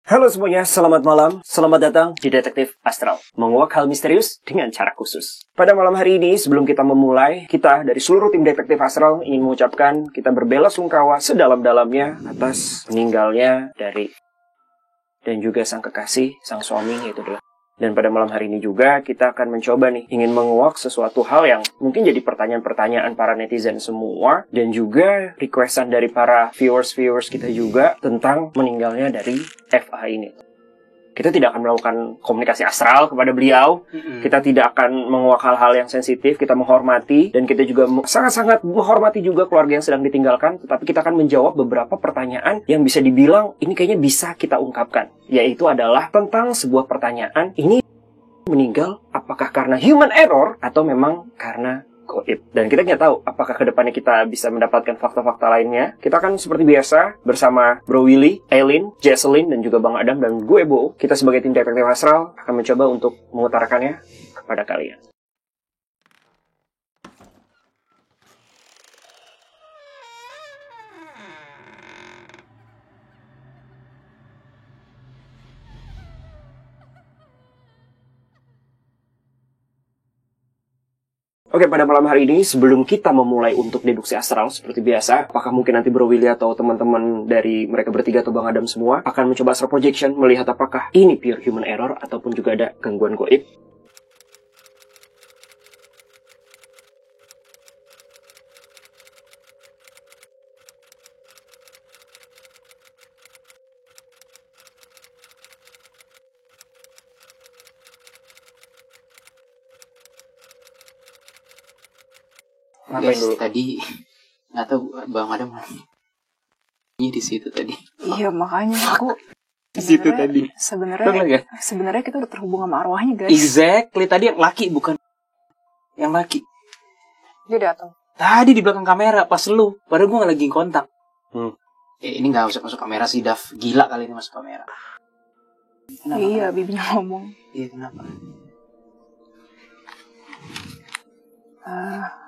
Halo semuanya, selamat malam. Selamat datang di Detektif Astral. Menguak hal misterius dengan cara khusus. Pada malam hari ini, sebelum kita memulai, kita dari seluruh tim Detektif Astral ingin mengucapkan kita berbela-sungkawa sedalam-dalamnya atas meninggalnya dari dan juga sang kekasih, sang suami, yaitu adalah. Dan pada malam hari ini juga kita akan mencoba nih, ingin menguak sesuatu hal yang mungkin jadi pertanyaan-pertanyaan para netizen semua, dan juga requestan dari para viewers kita juga tentang meninggalnya dari FA ini. Kita tidak akan melakukan komunikasi astral kepada beliau, kita tidak akan menguak hal-hal yang sensitif, kita menghormati, dan kita juga sangat-sangat menghormati juga keluarga yang sedang ditinggalkan, tetapi kita akan menjawab beberapa pertanyaan yang bisa dibilang ini kayaknya bisa kita ungkapkan, yaitu adalah tentang sebuah pertanyaan, ini meninggal apakah karena human error atau memang karena goib. Dan kita nggak tahu apakah kedepannya kita bisa mendapatkan fakta-fakta lainnya. Kita akan seperti biasa bersama Bro Willy, Eileen, Jesselyn, dan juga Bang Adam dan gue Bo. Kita sebagai tim Detektif Astral akan mencoba untuk mengutarakannya kepada kalian. Oke, pada malam hari ini, sebelum kita memulai untuk deduksi astral seperti biasa, apakah mungkin nanti Bro Willy atau teman-teman dari mereka bertiga atau Bang Adam semua akan mencoba astral projection, melihat apakah ini pure human error ataupun juga ada gangguan goib? Guys, tadi nggak tahu Bang Adam ini di situ tadi. Iya, makanya aku di situ tadi. Sebenarnya kita udah terhubung sama arwahnya, guys. Exactly, tadi yang laki bukan yang laki. Dia datang. Tadi di belakang kamera pas lu, padahal gue nggak lagi kontak. Ini nggak usah masuk kamera sih, Dav. Gila kali ini masuk kamera. Kenapa? Iya, bibinya ngomong. Iya, kenapa?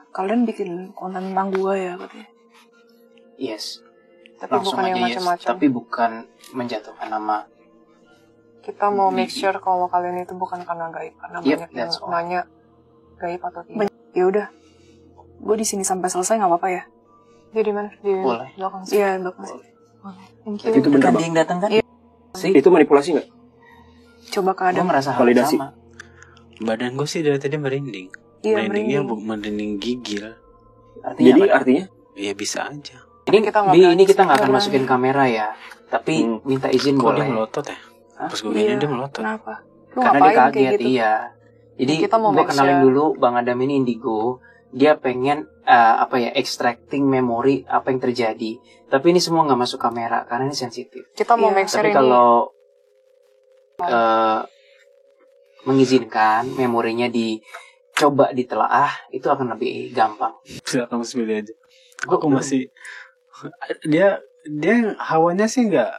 Kalian bikin konten tentang gua ya, katanya. Yes. Tapi langsung bukan yang aja macam-macam. Tapi bukan menjatuhkan nama. Kita mau make sure kalau kalian itu bukan karena gaib, karena banyak yang nanya gaib atau tidak. Ya udah, gue di sini sampai selesai nggak apa-apa ya? Dia di mana? Di Boleh. belakang sini. Iya, belakang sini. Thank you. Itu bener, Bang. Yang datang kan? Iya. Sih. Itu manipulasi nggak? Coba ke Adam. Gue ngerasa hal Validasi. sama. Badan gue sih dari tadi merinding. Iya, Merindingnya merinding gigil. Artinya? Ya bisa aja. Ini kita nggak akan masukin kamera ya. Tapi minta izin Kok boleh. dia melotot ya? Hah? Pas gue gini dia melotot. Kenapa? Lu Karena dia ngapain kaget, kayak gitu? iya. Jadi Kita mau gue make kenalin sure. dulu Bang Adam ini indigo. Dia pengen extracting memori apa yang terjadi. Tapi ini semua nggak masuk kamera karena ini sensitif. Kita mau make sure Tapi ini. kalau mengizinkan memorinya dicoba ditelaah, itu akan lebih gampang. Bisa kamu pilih aja. Aku masih dia hawanya sih nggak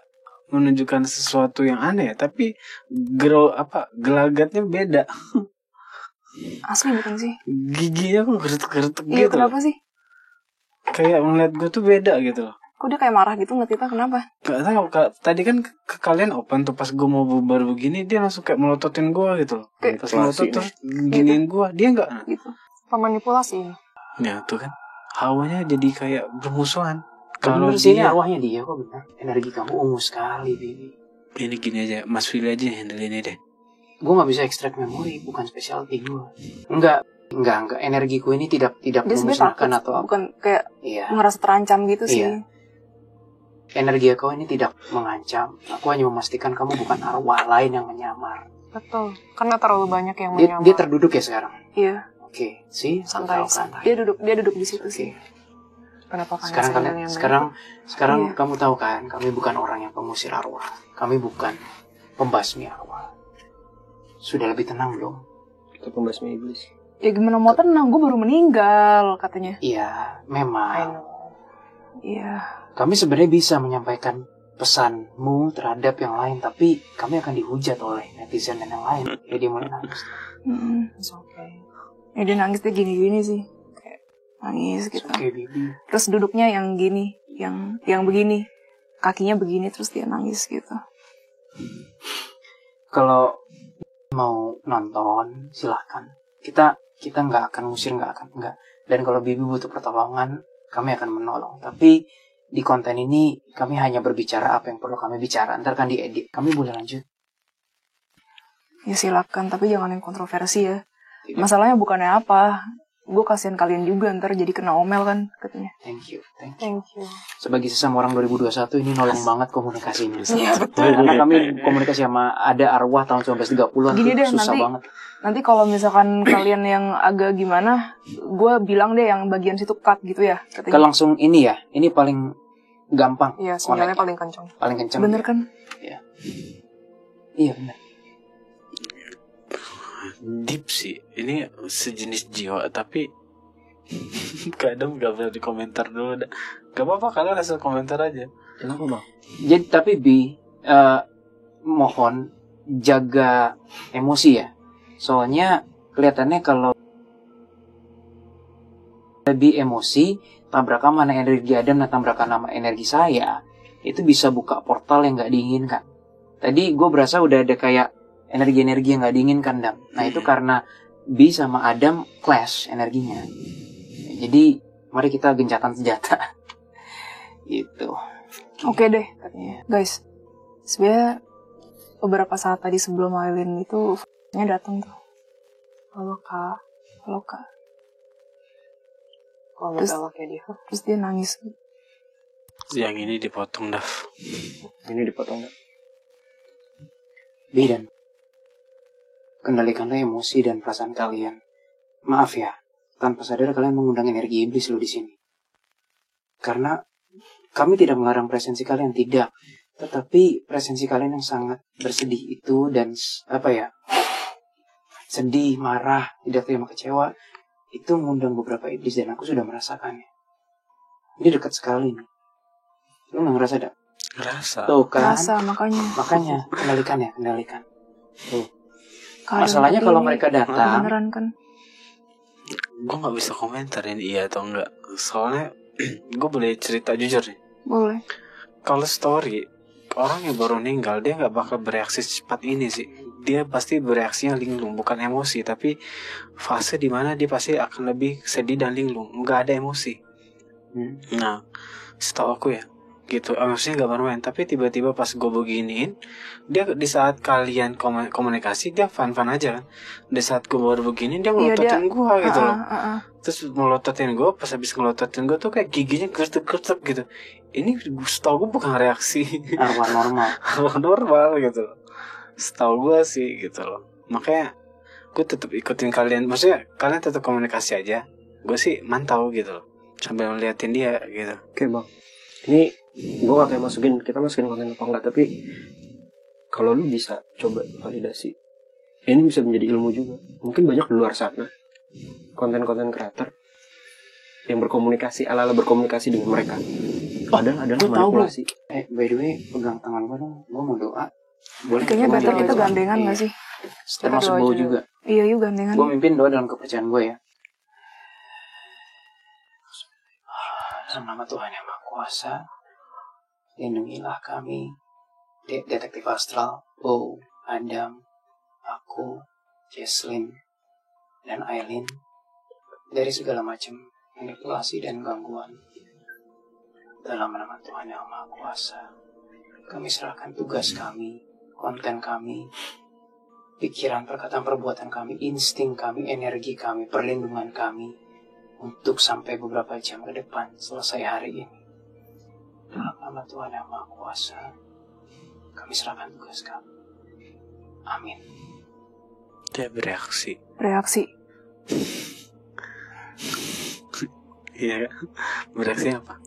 menunjukkan sesuatu yang aneh, tapi gelagatnya beda. Asli bukan sih? Giginya kok gertuk-gertuk Iya, gitu. kenapa sih? Kayak ngeliat gue tuh beda gitu loh. Kok dia kayak marah gitu ngeliat kita, kenapa? Gak tahu, tadi kan ke kalian open tuh, pas gue mau bubar begini dia langsung kayak melototin gue gitu loh. Kayak Pas melotot terus giniin gue, dia nggak. Gitu. Pemanipulasi. Ya tuh kan, hawanya jadi kayak bermusuhan. Kalau Kalau sini dia, arwahnya dia kok benar. Energi kamu ungu sekali, baby. ini gini aja, Mas Willy aja handle ini deh. Gue nggak bisa ekstrak memori, bukan specialty gue. Enggak. Energiku ini tidak Dia sebenarnya memusnahkan takut, atau apa. bukan kayak Iya. ngerasa terancam gitu sih. Iya. Energi kau ini tidak mengancam. Aku hanya memastikan kamu bukan arwah lain yang menyamar. Betul. Karena terlalu banyak yang Dia menyamar. terduduk ya sekarang. Iya. Oke, sih. Santai. Santai. Dia duduk di situ Oke. sih. Kenapa kan? Sekarang Iya. kamu tahu kan, kami bukan orang yang pengusir arwah. Kami bukan pembasmi arwah. Sudah lebih tenang belum? Itu pembasmi iblis. Ya gimana mau tenang? Gue baru meninggal katanya. Iya, I memang. know. Iya. Kami sebenarnya bisa menyampaikan pesanmu terhadap yang lain, tapi kami akan dihujat oleh netizen dan yang lain. Ya dia mulai nangis. It's okay. Ya dia nangis dia gini-gini sih. Kayak nangis gitu. Oke, baby. Terus duduknya yang gini, yang begini. Kakinya begini terus dia nangis gitu. Kalau mau nonton silahkan. Kita nggak akan ngusir, nggak. Dan kalau Bibi butuh pertolongan, kami akan menolong. Tapi di konten ini kami hanya berbicara apa yang perlu kami bicara. Ntar kan diedit. Kami boleh lanjut? Ya silakan, tapi jangan yang kontroversi ya. Masalahnya bukannya apa. Gue kasihan kalian juga ntar jadi kena omel kan katanya. Thank you. Sebagai sesama orang 2021 ini nolong banget komunikasinya. Iya betul. Karena kami komunikasi sama ada arwah tahun 1930-an. Gini deh, susah banget. Nanti kalau misalkan kalian yang agak gimana, gue bilang deh yang bagian situ cut gitu ya. Kita langsung ini ya, ini paling gampang. Iya, sinyalnya paling kencang. Paling kencang. Bener kan? Iya bener. Deep sih, ini sejenis jiwa tapi kadang gak boleh di komentar dulu. Gak apa-apa, kalian hasil komentar aja. Kenapa bang? Jadi tapi mohon jaga emosi ya. Soalnya kelihatannya kalau lebih emosi, tabrakan mana energi Adam dan tabrakan nama energi saya, itu bisa buka portal yang gak diinginkan. Tadi gue berasa udah ada kayak energi-energi yang gak diinginkan, Dam. Nah itu karena B sama Adam clash energinya. Jadi mari kita gencatan senjata. Gitu. Oke deh katanya. Guys, sebenarnya beberapa saat tadi sebelum Aileen itu nya datang tuh. Halo kak. Terus dia nangis. Yang ini dipotong, Dav. Ini dipotong Dav. B dan kendalikanlah emosi dan perasaan kalian. Maaf ya, tanpa sadar kalian mengundang energi iblis loh di sini. Karena kami tidak melarang presensi kalian, tidak. Tetapi presensi kalian yang sangat bersedih itu dan sedih, marah, tidak terima, kecewa, itu mengundang beberapa iblis dan aku sudah merasakannya. Ini dekat sekali nih. Lu nggak ngerasa, Dak? Ngerasa. Tuh kan? Ngerasa, makanya. Kendalikan. Tuh. Masalahnya kalau mereka datang, beneran kan? Gue gak bisa komentar ini iya atau enggak. Soalnya gue boleh cerita jujur nih. Boleh. Kalau story orang yang baru meninggal, dia gak bakal bereaksi secepat ini sih. Dia pasti bereaksinya linglung, bukan emosi. Tapi fase dimana dia pasti akan lebih sedih dan linglung, gak ada emosi. Nah, setahu aku ya gitu, emosinya gak bermain. Tapi tiba-tiba pas gue beginiin, dia di saat kalian komunikasi dia fun-fun aja kan. Di saat gue baru begini dia ngelototin gue gitu loh. Terus ngelototin gue, pas habis ngelototin gue tuh kayak giginya gertek-gertek gitu. Ini setahu gue bukan reaksi arwah normal gitu loh, setahu gue sih gitu loh. Makanya gue tetap ikutin kalian, maksudnya kalian tetap komunikasi aja, gue sih mantau gitu loh sambil ngeliatin dia gitu. Oke bang, ini gue gak kayak kita masukin konten apa enggak, tapi kalau lu bisa coba validasi, ini bisa menjadi ilmu juga. Mungkin banyak di luar sana konten-konten creator yang berkomunikasi ala-ala berkomunikasi dengan mereka. Adalah manipulasi. By the way, pegang tangan gue dong, gue mau doa. Boleh? Kayaknya better kita gandengan gak sih? Termasuk gue juga. Iya, yuk gandengan. Gue mimpin doa dalam kepercayaan gue ya. Dalam nama Tuhan yang Maha Kuasa, lindungilah kami, detektif astral, Adam, aku, Jesslyn, dan Aileen, dari segala macam manipulasi dan gangguan. Dalam nama Tuhan yang Maha Kuasa, kami serahkan tugas kami, konten kami, pikiran, perkataan, perbuatan kami, insting kami, energi kami, perlindungan kami, untuk sampai beberapa jam ke depan selesai hari ini. Dalam nama Tuhan yang Maha Kuasa, kami serahkan tugas kami. Amin. Dia bereaksi. Iya, bereaksi apa?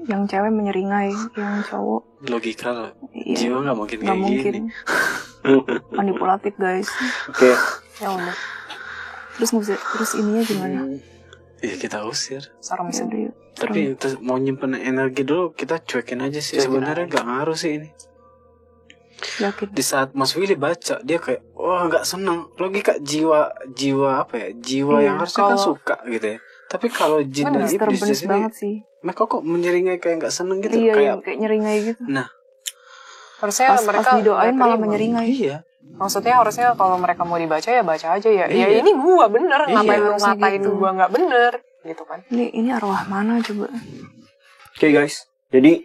Yang cewek menyeringai, yang cowok logika loh. Iya. Jiwa gak mungkin Gak kayak mungkin. gini. Manipulatif guys. Oke. Ya udah. Terus ininya gimana? Ya kita usir. Sarang sedih. Tapi mau nyimpen energi dulu, kita cuekin aja sih. Sebenarnya gak ngaruh sih ini. Yakin. Di saat Mas Willy baca, dia kayak wah gak seneng. Logika jiwa apa ya, jiwa yang harusnya kan suka gitu ya. Tapi kalau jin dan iblis di sini, banget sih. mereka kok menyeringai kayak gak seneng gitu. Iya, kayak nyeringai gitu. Nah, Harusnya mereka didoain malah menyeringai. Iya. Maksudnya harusnya kalau mereka mau dibaca ya baca aja ya. Ya ini gua bener, ngapain lu ngatain gitu. gua nggak bener gitu kan. Ini arwah mana coba? Oke guys, jadi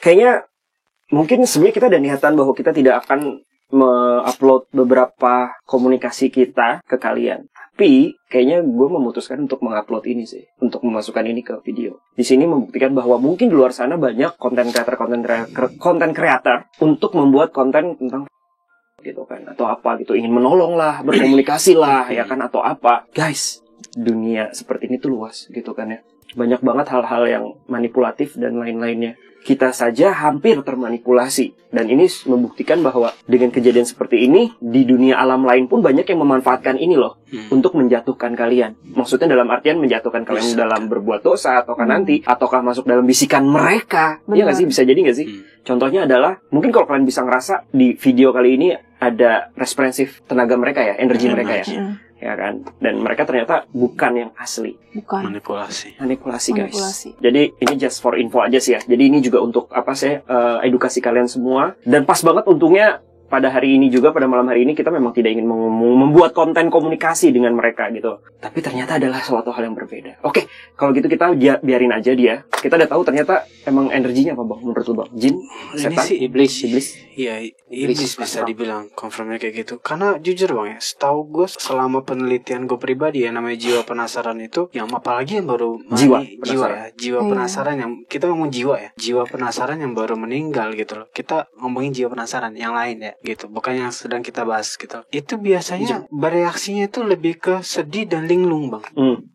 kayaknya mungkin sebenarnya kita ada niatan bahwa kita tidak akan me-upload beberapa komunikasi kita ke kalian. Tapi kayaknya gue memutuskan untuk mengupload ini sih, untuk memasukkan ini ke video. Di sini membuktikan bahwa mungkin di luar sana banyak konten kreator untuk membuat konten tentang gitu kan, atau apa gitu, ingin menolong lah, berkomunikasi lah, ya kan, atau apa. Guys, dunia seperti ini tuh luas gitu kan ya. Banyak banget hal-hal yang manipulatif dan lain-lainnya. Kita saja hampir termanipulasi. Dan ini membuktikan bahwa dengan kejadian seperti ini, di dunia alam lain pun banyak yang memanfaatkan ini loh, untuk menjatuhkan kalian. Maksudnya dalam artian menjatuhkan kalian dalam berbuat dosa, ataukah nanti, ataukah masuk dalam bisikan mereka. Iya nggak sih? Bisa jadi nggak sih? Contohnya adalah, mungkin kalau kalian bisa ngerasa di video kali ini ada responsif tenaga mereka ya, energi mereka ya. Ya kan, dan mereka ternyata bukan yang asli, Bukan. manipulasi guys. Jadi ini just for info aja sih ya. Jadi ini juga untuk edukasi kalian semua. Dan pas banget untungnya pada hari ini juga, pada malam hari ini kita memang tidak ingin membuat konten komunikasi dengan mereka gitu. Tapi ternyata adalah suatu hal yang berbeda. Oke, kalau gitu kita biarin aja dia. Kita udah tahu ternyata emang energinya apa bang menurut lu bang? Jin? Setan? Ini sih iblis. Iya, iblis bisa dibilang confirmnya kayak gitu. Karena jujur bang ya, setahu gue selama penelitian gue pribadi ya, namanya jiwa penasaran itu, yang apalagi yang baru jiwa penasaran yang kita ngomong jiwa penasaran yang baru meninggal gitu loh. Kita ngomongin jiwa penasaran yang lain ya gitu, bukan yang sedang kita bahas gitu. Itu biasanya bereaksinya itu lebih ke sedih dan linglung bang,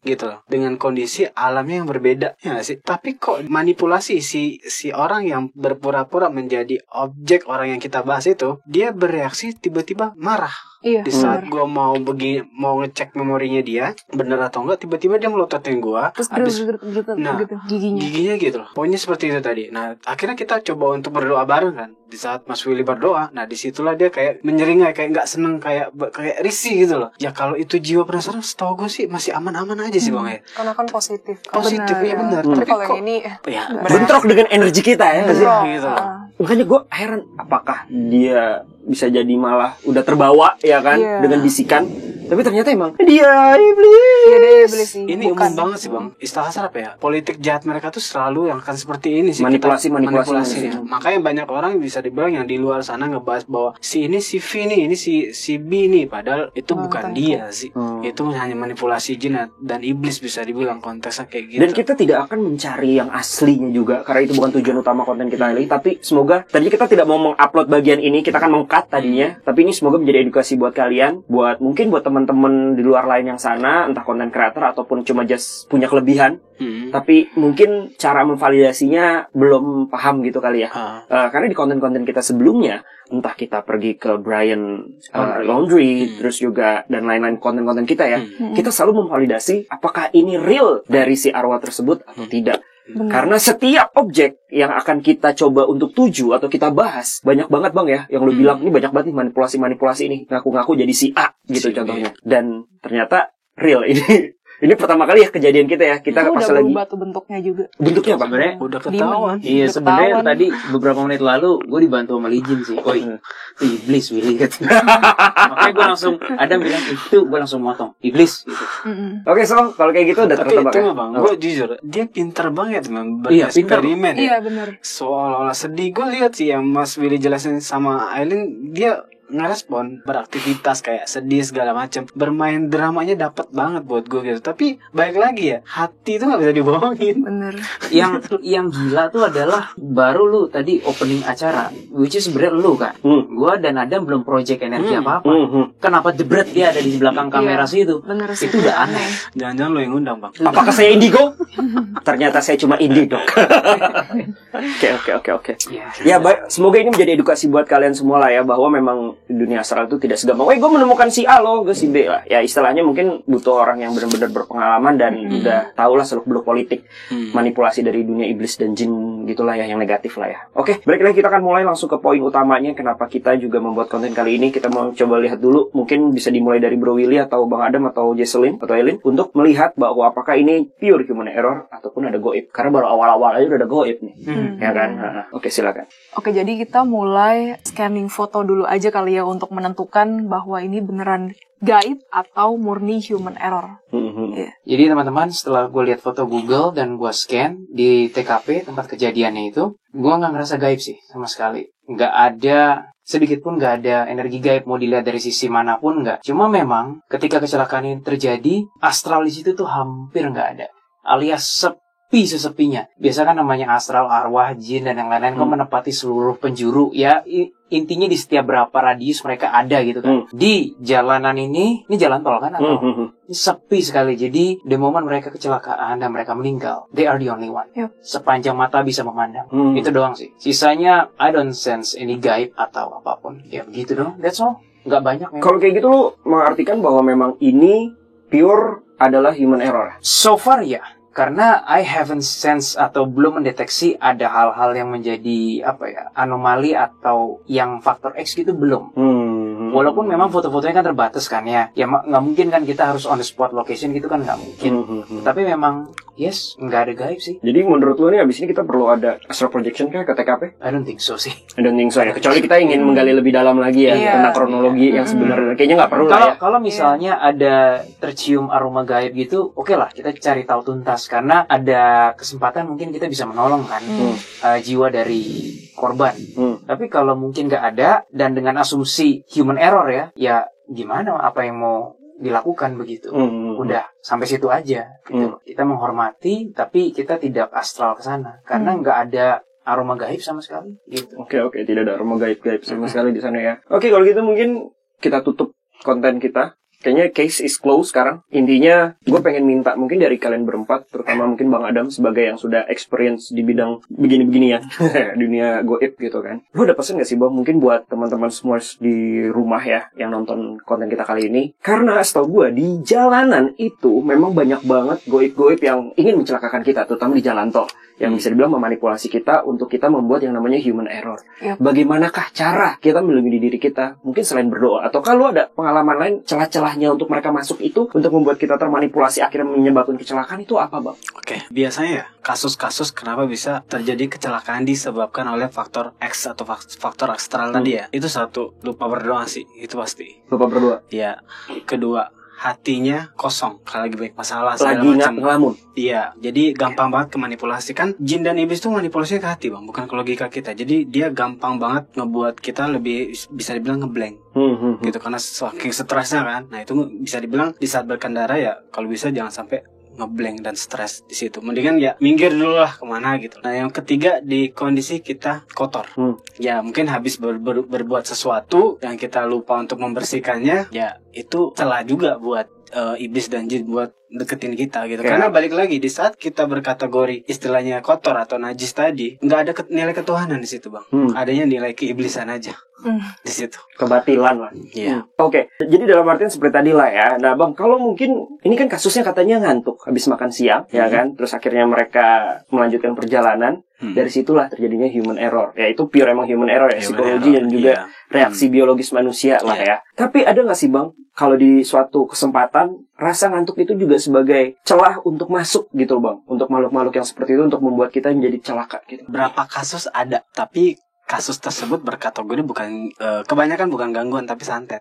gitu loh, dengan kondisi alamnya yang berbeda ya gak sih. Tapi kok manipulasi si orang yang berpura-pura menjadi objek orang yang kita bahas itu, dia bereaksi tiba-tiba marah. Iya, Di saat gue mau ngecek memorinya dia bener atau enggak, tiba-tiba dia melototin gue, Terus giginya gitu loh. Pokoknya seperti itu tadi. Nah akhirnya kita coba untuk berdoa bareng kan. Di saat Mas Willy berdoa, nah disitulah dia kayak menyeringai, kayak nggak seneng, kayak risih gitu loh. Ya kalau itu jiwa penasaran, setahu gue sih masih aman-aman aja sih bang ya. Karena kan positif. Ya benar. Tapi kalau yang ini bentrok dengan energi kita ya nggak sih? Gitu loh. Makanya gue heran, apakah dia bisa jadi malah udah terbawa ya kan, dengan bisikan, tapi ternyata emang dia iblis. Ini umum banget sih bang. Istilah kasar apa ya? Politik jahat mereka tuh selalu yang akan seperti ini sih. Manipulasi. Makanya banyak orang bisa dibilang yang di luar sana ngebahas bahwa si ini si V nih, ini si B nih, padahal itu bukan dia sih. Itu hanya manipulasi jin dan iblis, bisa dibilang konteksnya kayak gitu. Dan kita tidak akan mencari yang aslinya juga, karena itu bukan tujuan utama konten kita ini. Tapi semoga tadi kita tidak mau mengupload bagian ini, kita akan mengcut tadinya. Tapi ini semoga menjadi edukasi buat kalian, mungkin buat teman-teman di luar lain yang sana, entah konten kreator ataupun cuma just punya kelebihan, tapi mungkin cara memvalidasinya belum paham gitu kali ya. Karena di konten-konten kita sebelumnya, entah kita pergi ke Brian Laundry, terus juga dan lain-lain konten-konten kita ya, kita selalu memvalidasi apakah ini real dari si arwah tersebut atau tidak. Karena setiap objek yang akan kita coba untuk tuju atau kita bahas, banyak banget bang ya, yang lu bilang ini banyak banget nih manipulasi ini, ngaku-ngaku jadi si A gitu contohnya. Dan ternyata real ini. Ini pertama kali ya kejadian kita ya. Kita pas lagi berubah tuh bentuknya juga. Bentuknya apa? Sebenarnya udah ketahuan. Iya, sebenarnya tadi beberapa menit lalu gue dibantu sama Lijin sih. Iblis Willy gitu. Makanya gue langsung Adam bilang itu, gue langsung motong iblis gitu. Oke, so kalau kayak gitu udah tertebak ya. Bang, gue jujur, dia pinter banget man, bereksperimen. Iya benar. Seolah-olah sedih. Gue lihat sih yang Mas Willy jelasin sama Aileen, dia ngerespon beraktivitas kayak sedih segala macam, bermain dramanya dapat banget buat gue gitu. Tapi baik lagi ya, hati itu nggak bisa dibohongin. Bener. Yang gila tuh adalah baru lu tadi opening acara, which is sebenarnya lu kan. Gua dan Adam belum project energi apa-apa. Kenapa jebret dia ada di belakang kamera situ? Bener sih. Itu udah aneh. Jangan-jangan lo yang ngundang bang. Apakah saya indigo? Ternyata saya cuma indigo. Oke. Ya baik, semoga ini menjadi edukasi buat kalian semua lah ya, bahwa memang dunia astral itu tidak segampang, gue menemukan si A lo, gue si B lah. Ya istilahnya mungkin butuh orang yang benar-benar berpengalaman dan udah tau lah seluk beluk politik manipulasi dari dunia iblis dan jin gitulah ya, yang negatif lah ya. Oke, balik lagi kita akan mulai langsung ke poin utamanya. Kenapa kita juga membuat konten kali ini? Kita mau coba lihat dulu, mungkin bisa dimulai dari Bro Willy atau Bang Adam atau Jesselyn atau Elin untuk melihat bahwa apakah ini pure human error ataupun ada goib. Karena baru awal-awal aja udah ada goib nih, ya kan? Oke, silakan. Oke, jadi kita mulai scanning foto dulu aja kali ya untuk menentukan bahwa ini beneran gaib atau murni human error. Yeah. Jadi teman-teman, setelah gue lihat foto Google dan gue scan di TKP tempat kejadiannya itu, gue nggak ngerasa gaib sih sama sekali. Nggak ada, sedikit pun nggak ada energi gaib mau dilihat dari sisi manapun, nggak. Cuma memang ketika kecelakaan ini terjadi, astral di situ tuh hampir nggak ada, alias sesepinya. Biasa kan namanya astral, arwah, jin, dan yang lain-lain kok menepati seluruh penjuru. Ya, intinya di setiap berapa radius mereka ada gitu kan. Di jalanan ini jalan tol kan? Atau ini sepi sekali. Jadi, the moment mereka kecelakaan dan mereka meninggal, they are the only one. Yep. Sepanjang mata bisa memandang. Itu doang sih. Sisanya, I don't sense any gaib atau apapun. Ya, begitu dong. That's all. Nggak banyak memang. Kalau kayak gitu, lu mengartikan bahwa memang ini pure adalah human error? So far, ya. Karena I haven't sense atau belum mendeteksi ada hal-hal yang menjadi anomali atau yang faktor X gitu, belum. Walaupun memang foto-fotonya kan terbatas kan ya nggak mungkin kan kita harus on the spot location gitu kan, nggak mungkin. Tapi memang yes, nggak ada gaib sih. Jadi menurut lu nih abis ini kita perlu ada astral projection kayak ke TKP? I don't think so sih. I don't think so ya. Kecuali kita ingin menggali lebih dalam lagi ya tentang kronologi yang sebenarnya. Kayaknya nggak perlu lah ya. Kalau misalnya ada tercium aroma gaib gitu, oke lah kita cari tahu tuntas karena ada kesempatan mungkin kita bisa menolong kan jiwa dari korban. Tapi kalau mungkin nggak ada dan dengan asumsi human error ya gimana, apa yang mau dilakukan begitu. Udah sampai situ aja gitu. Kita menghormati tapi kita tidak astral ke sana karena nggak ada aroma gaib sama sekali gitu. Oke, tidak ada aroma gaib sama sekali di sana ya. Oke, kalau gitu mungkin kita tutup konten kita. Kayaknya case is closed sekarang. Intinya, gue pengen minta mungkin dari kalian berempat, terutama mungkin Bang Adam sebagai yang sudah experience di bidang begini-begini ya, dunia goib gitu kan. Lu ada pesan gak sih Bang, mungkin buat teman-teman semua di rumah ya, yang nonton konten kita kali ini? Karena setahu gue, di jalanan itu memang banyak banget goib-goib yang ingin mencelakakan kita, terutama di jalan tol. Yang bisa dibilang memanipulasi kita untuk kita membuat yang namanya human error. Bagaimanakah cara kita melindungi diri kita? Mungkin selain berdoa. Atau kalau ada pengalaman lain, celah-celahnya untuk mereka masuk itu, untuk membuat kita termanipulasi, akhirnya menyebabkan kecelakaan, itu apa Bang? Oke, biasanya ya, kasus-kasus kenapa bisa terjadi kecelakaan disebabkan oleh faktor X atau faktor astral tadi ya. Itu satu, lupa berdoa sih, itu pasti. Lupa berdoa? Iya. Kedua, hatinya kosong kalau lagi banyak masalah lagi nggak ngelamun. Iya, jadi gampang banget kemanipulasi. Kan jin dan iblis tuh manipulasinya ke hati Bang, bukan ke logika kita. Jadi dia gampang banget ngebuat kita lebih, bisa dibilang ngeblank gitu, karena saking stresnya kan. Nah itu bisa dibilang di saat berkendara ya, kalau bisa jangan sampai ngeblank dan stres di situ. Mendingan ya minggir dulu lah kemana gitu. Nah yang ketiga, di kondisi kita kotor. Ya mungkin habis berbuat sesuatu yang kita lupa untuk membersihkannya, ya itu celah juga buat iblis dan jin buat deketin kita gitu. Karena balik lagi, di saat kita berkategori istilahnya kotor atau najis tadi, nggak ada nilai ketuhanan di situ Bang. Adanya nilai keiblisan aja di situ. Kebatilan lah. Iya. Oke, jadi dalam artian seperti tadi lah ya. Nah Bang, kalau mungkin ini kan kasusnya katanya ngantuk habis makan siang, ya kan? Terus akhirnya mereka melanjutkan perjalanan. Dari situlah terjadinya human error. Ya itu pure emang human error ya, psikologi dan juga reaksi biologis manusia lah ya. Tapi ada nggak sih Bang, kalau di suatu kesempatan rasa ngantuk itu juga sebagai celah untuk masuk gitu Bang, untuk makhluk-makhluk yang seperti itu untuk membuat kita menjadi celaka gitu? Berapa kasus ada, tapi kasus tersebut berkategori bukan kebanyakan bukan gangguan tapi santet.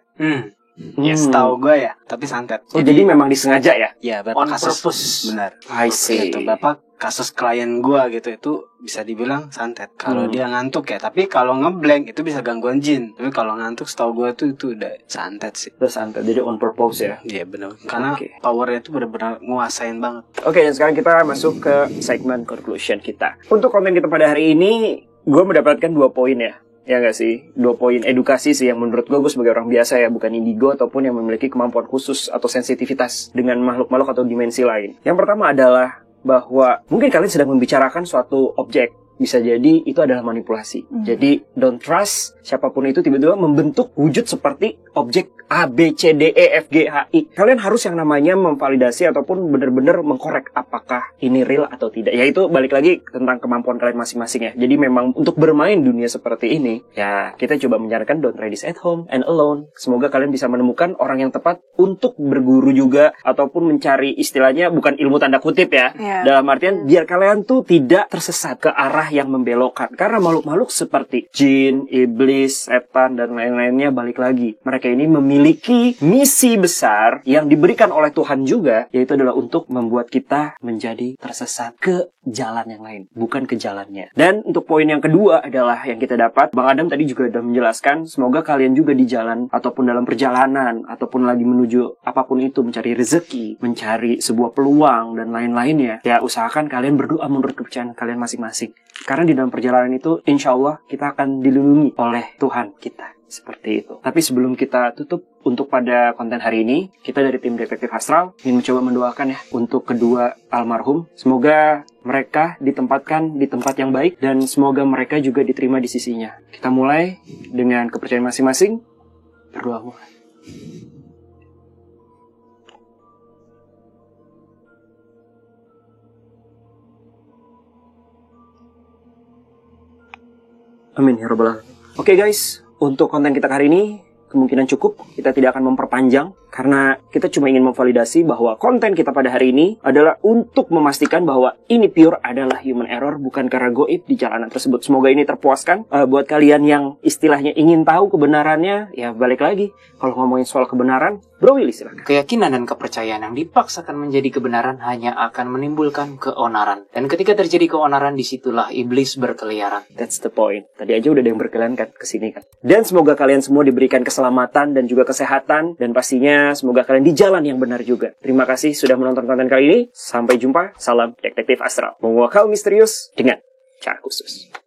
Yes, tahu gue ya, tapi santet. Jadi memang disengaja ya? Ya, berapa kasus purpose. Benar. I see. Itu berapa kasus klien gue gitu, itu bisa dibilang santet. Kalau dia ngantuk ya, tapi kalau ngeblank itu bisa gangguan jin. Tapi kalau ngantuk setahu gue itu udah santet sih. Udah santet, jadi on purpose ya? Iya benar. Karena powernya itu benar-benar nguasain banget. Oke, dan sekarang kita masuk ke segmen conclusion kita. Untuk konten kita pada hari ini, gue mendapatkan 2 poin ya. Ya nggak sih? 2 poin edukasi sih yang menurut gue sebagai orang biasa ya, bukan indigo ataupun yang memiliki kemampuan khusus atau sensitivitas dengan makhluk-makhluk atau dimensi lain. Yang pertama adalah bahwa mungkin kalian sedang membicarakan suatu objek bisa jadi itu adalah manipulasi. Jadi don't trust siapapun itu tiba-tiba membentuk wujud seperti objek A, B, C, D, E, F, G, H, I. Kalian harus yang namanya memvalidasi ataupun benar-benar mengkorek apakah ini real atau tidak. Ya itu balik lagi tentang kemampuan kalian masing-masing ya. Jadi memang untuk bermain dunia seperti ini, ya kita coba menyarankan don't try this at home and alone. Semoga kalian bisa menemukan orang yang tepat untuk berguru juga, ataupun mencari istilahnya bukan ilmu tanda kutip ya. Dalam artian biar kalian tuh tidak tersesat ke arah yang membelokkan. Karena makhluk-makhluk seperti jin, iblis, setan, dan lain-lainnya balik lagi. Mereka ini memiliki misi besar yang diberikan oleh Tuhan juga, yaitu adalah untuk membuat kita menjadi tersesat ke jalan yang lain, bukan ke jalannya. Dan untuk poin yang kedua adalah yang kita dapat, Bang Adam tadi juga sudah menjelaskan, semoga kalian juga di jalan ataupun dalam perjalanan ataupun lagi menuju apapun itu, mencari rezeki, mencari sebuah peluang dan lain-lainnya, ya usahakan kalian berdoa menurut kepercayaan kalian masing-masing. Karena di dalam perjalanan itu insya Allah kita akan dilindungi oleh Tuhan kita. Seperti itu. Tapi sebelum kita tutup untuk pada konten hari ini, kita dari tim Detektif Astral ingin mencoba mendoakan ya untuk kedua almarhum. Semoga mereka ditempatkan di tempat yang baik dan semoga mereka juga diterima di sisinya. Kita mulai dengan kepercayaan masing-masing. Berdoa mulai. Amin ya rabbal alamin. Oke guys, untuk konten kita hari ini kemungkinan cukup. Kita tidak akan memperpanjang karena kita cuma ingin memvalidasi bahwa konten kita pada hari ini adalah untuk memastikan bahwa ini pure adalah human error, bukan karena goib di jalanan tersebut. Semoga ini terpuaskan. Buat kalian yang istilahnya ingin tahu kebenarannya, ya balik lagi. Kalau ngomongin soal kebenaran, Bro Willy silakan. Keyakinan dan kepercayaan yang dipaksakan menjadi kebenaran hanya akan menimbulkan keonaran. Dan ketika terjadi keonaran, disitulah iblis berkeliaran. That's the point. Tadi aja udah ada yang berkeliaran kan kesini kan. Dan semoga kalian semua diberikan keselamatan dan juga kesehatan. Dan pastinya semoga kalian di jalan yang benar juga. Terima kasih sudah menonton konten kali ini. Sampai jumpa. Salam Detektif Astral. Mengawal misterius dengan cara khusus.